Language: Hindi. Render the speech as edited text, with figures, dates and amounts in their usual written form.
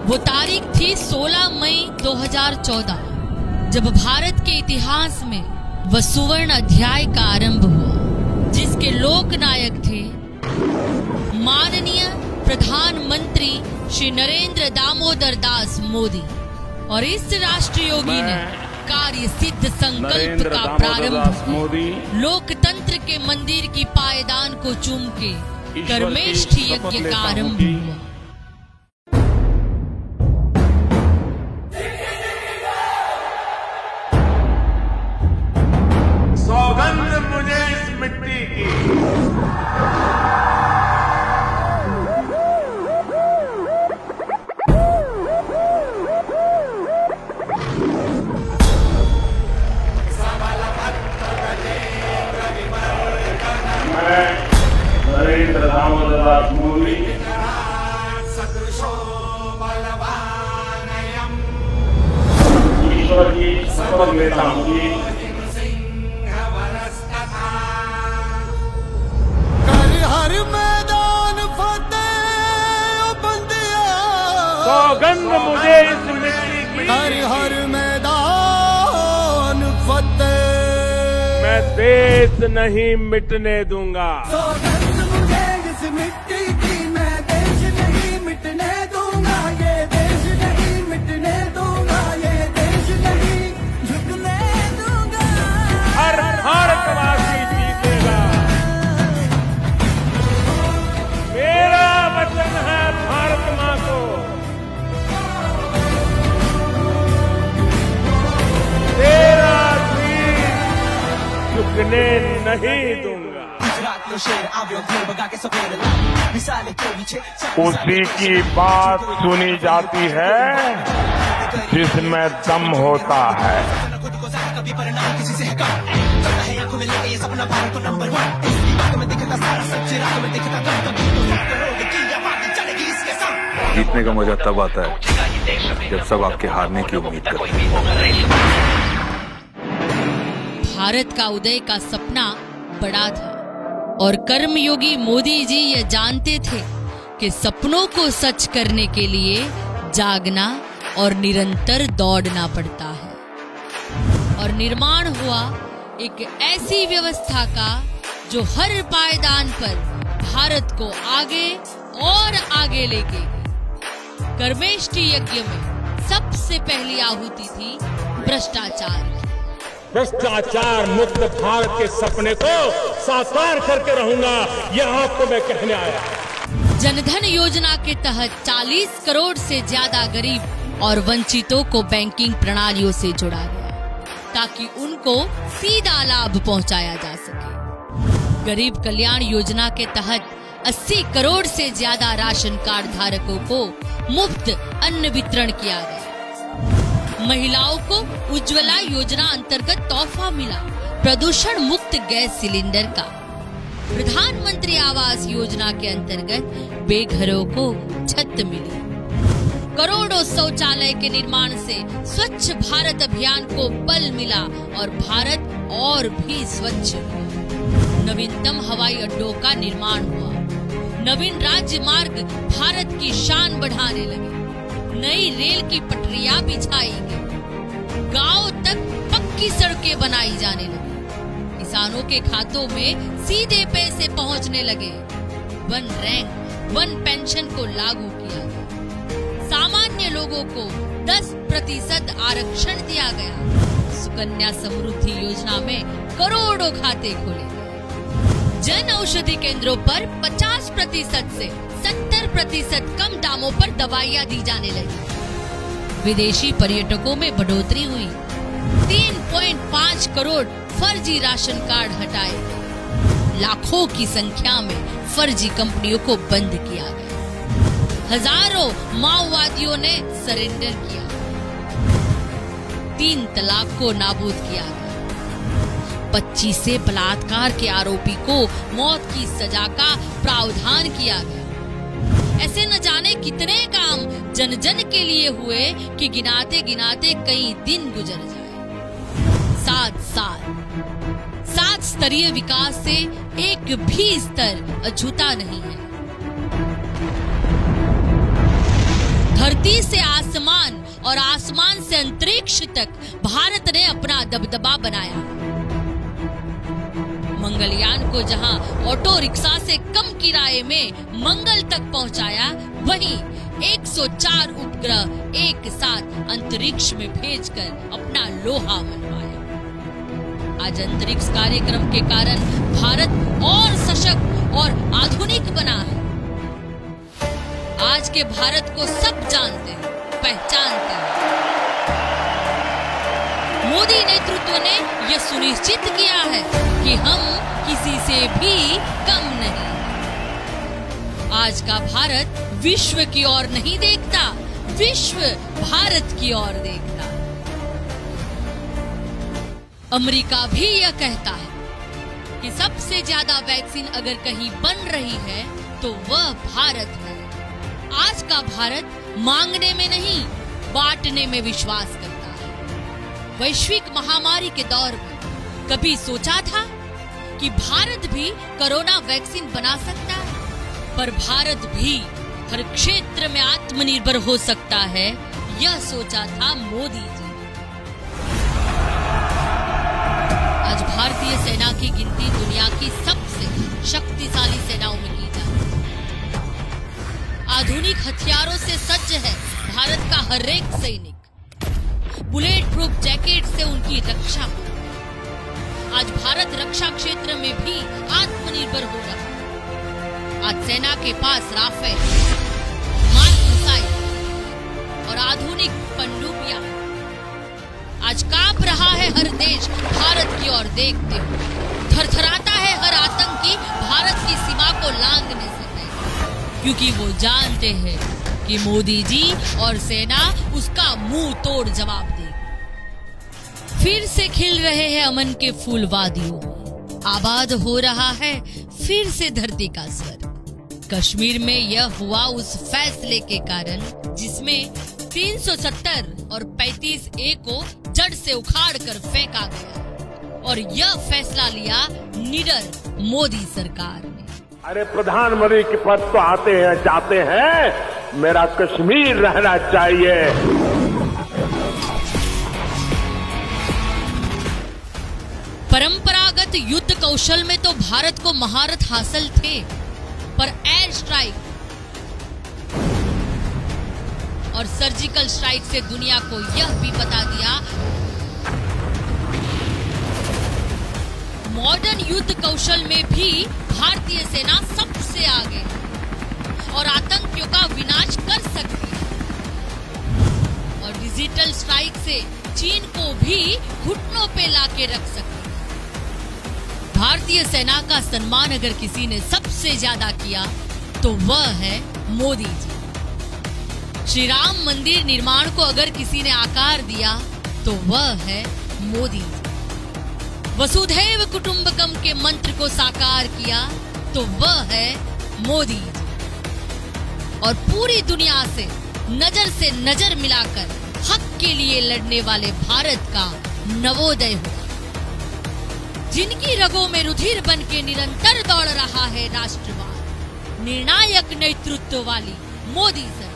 वो तारीख थी 16 मई 2014, जब भारत के इतिहास में वह सुवर्ण अध्याय का आरंभ हुआ, जिसके लोकनायक थे माननीय प्रधानमंत्री श्री नरेंद्र दामोदर दास मोदी। और इस राष्ट्रीय योगी ने कार्य सिद्ध संकल्प का प्रारंभ लोकतंत्र के मंदिर की पायदान को चूम के कर्मेष्ठी यज्ञ का आरंभ हुआ। सौगंध मुझे इस मिट्टी की, नरेंद्र दामोदर दास मोदी ईश्वर की शपथ लेता हूँ कि हर मैदान फतेह बंदिया, सौगंध मुझे इस मिट्टी की, हर मैदान फतेह, मैं देश नहीं मिटने दूंगा। सौगंध मुझे इस मिट्टी की, मैं देश नहीं मिटने दूंगा, ये देश नहीं मिटने दूंगा, ये देश नहीं झुकने दूंगा। हर भारतवासी जीतेगा। मेरा वचन है भारत माँ को, तेरा वीर झुकने नहीं दूंगा। उसी की बात सुनी जाती है जिसमें दम होता है। जीतने का मजा तब आता है जब सब आपके हारने की उम्मीद करते हैं। भारत का उदय का सपना बड़ा था और कर्मयोगी मोदी जी ये जानते थे कि सपनों को सच करने के लिए जागना और निरंतर दौड़ना पड़ता है। और निर्माण हुआ एक ऐसी व्यवस्था का जो हर पायदान पर भारत को आगे और आगे लेके गई। कर्मेष्ठी यज्ञ में सबसे पहली आहुति थी भ्रष्टाचार। भ्रष्टाचार मुक्त भारत के सपने को साकार करके रहूंगा, यह आपको मैं कहने आया। जनधन योजना के तहत 40 करोड़ से ज्यादा गरीब और वंचितों को बैंकिंग प्रणालियों से जोड़ा गया ताकि उनको सीधा लाभ पहुंचाया जा सके। गरीब कल्याण योजना के तहत 80 करोड़ से ज्यादा राशन कार्ड धारकों को मुफ्त अन्न वितरण किया गया। महिलाओं को उज्ज्वला योजना अंतर्गत तोहफा मिला प्रदूषण मुक्त गैस सिलेंडर का। प्रधानमंत्री आवास योजना के अंतर्गत बेघरों को छत मिली। करोड़ों शौचालय के निर्माण से स्वच्छ भारत अभियान को बल मिला और भारत और भी स्वच्छ हुआ। नवीनतम हवाई अड्डों का निर्माण हुआ। नवीन राज्य मार्ग भारत की शान बढ़ाने लगे। नई रेल की पटरियां बिछाई गई। गांव तक पक्की सड़कें बनाई जाने लगी। किसानों के खातों में सीधे पैसे पहुंचने लगे। वन रैंक वन पेंशन को लागू किया गया। सामान्य लोगों को 10% आरक्षण दिया गया। सुकन्या समृद्धि योजना में करोड़ों खाते खोले गए। जन औषधि केंद्रों पर 50% से 70% कम दामों पर दवाइयां दी जाने लगी। विदेशी पर्यटकों में बढ़ोतरी हुई। 3.5 करोड़ फर्जी राशन कार्ड हटाए गए। लाखों की संख्या में फर्जी कंपनियों को बंद किया गया। हजारों माओवादियों ने सरेंडर किया। 3 तलाक को नाबूद किया गया। 25 से बलात्कार के आरोपी को मौत की सजा का प्रावधान किया गया। ऐसे न जाने कितने काम जन जन के लिए हुए कि गिनाते गिनाते कई दिन गुजर जाए। 7 साल 7 स्तरीय विकास से एक भी स्तर अछूता नहीं है। धरती से आसमान और आसमान से अंतरिक्ष तक भारत ने अपना दबदबा बनाया। मंगलयान को जहां ऑटो रिक्शा से कम किराए में मंगल तक पहुंचाया, वहीं 104 उपग्रह एक साथ अंतरिक्ष में भेजकर अपना लोहा मनवाया। आज अंतरिक्ष कार्यक्रम के कारण भारत और सशक्त और आधुनिक बना है। आज के भारत को सब जानते हैं, पहचानते हैं। मोदी नेतृत्व ने यह सुनिश्चित किया है कि हम किसी से भी कम नहीं। आज का भारत विश्व की ओर नहीं देखता, विश्व भारत की ओर देखता। अमेरिका भी यह कहता है कि सबसे ज्यादा वैक्सीन अगर कहीं बन रही है तो वह भारत है। आज का भारत मांगने में नहीं, बांटने में विश्वास करता है। वैश्विक महामारी के दौर में कभी सोचा था कि भारत भी कोरोना वैक्सीन बना सकता है? पर भारत भी हर क्षेत्र में आत्मनिर्भर हो सकता है, यह सोचा था मोदी जी। आज भारतीय सेना की गिनती दुनिया की सबसे शक्तिशाली सेनाओं में की जाती है। आधुनिक हथियारों से सज्ज है भारत का हर एक सैनिक। बुलेट प्रूफ जैकेट से उनकी रक्षा। आज भारत रक्षा क्षेत्र में भी आत्मनिर्भर हो रहा है। आज सेना के पास राफेल, मार्क मिसाइल और आधुनिक पनडुब्बियां। आज कांप रहा है हर देश भारत की ओर देखते हुए। थरथराता है हर आतंकी भारत की सीमा को लांघने से पहले, क्योंकि वो जानते हैं कि मोदी जी और सेना उसका मुंह तोड़ जवाब देगी। फिर से खिल रहे हैं अमन के फूल वादियों में, आबाद हो रहा है फिर से धरती का स्वर। कश्मीर में यह हुआ उस फैसले के कारण जिसमें 370 और 35A को जड़ से उखाड़ कर फेंका गया, और यह फैसला लिया निडर मोदी सरकार ने। अरे प्रधानमंत्री के पद तो आते हैं जाते हैं, मेरा कश्मीर रहना चाहिए। परंपरागत युद्ध कौशल में तो भारत को महारत हासिल थे, पर एयर स्ट्राइक और सर्जिकल स्ट्राइक से दुनिया को यह भी बता दिया, मॉडर्न युद्ध कौशल में भी भारतीय सेना सबसे आगे है और आतंकियों का विनाश कर सकती है। और डिजिटल स्ट्राइक से चीन को भी घुटनों पे लाके रख सकती है। भारतीय सेना का सम्मान अगर किसी ने सबसे ज्यादा किया तो वह है मोदी जी। श्री राम मंदिर निर्माण को अगर किसी ने आकार दिया तो वह है मोदी जी। वसुधैव कुटुंबकम के मंत्र को साकार किया तो वह है मोदी जी। और पूरी दुनिया से नजर मिलाकर हक के लिए लड़ने वाले भारत का नवोदय हुआ, जिनकी रगों में रुधिर बन के निरंतर दौड़ रहा है राष्ट्रवाद। निर्णायक नेतृत्व वाली मोदी सरकार।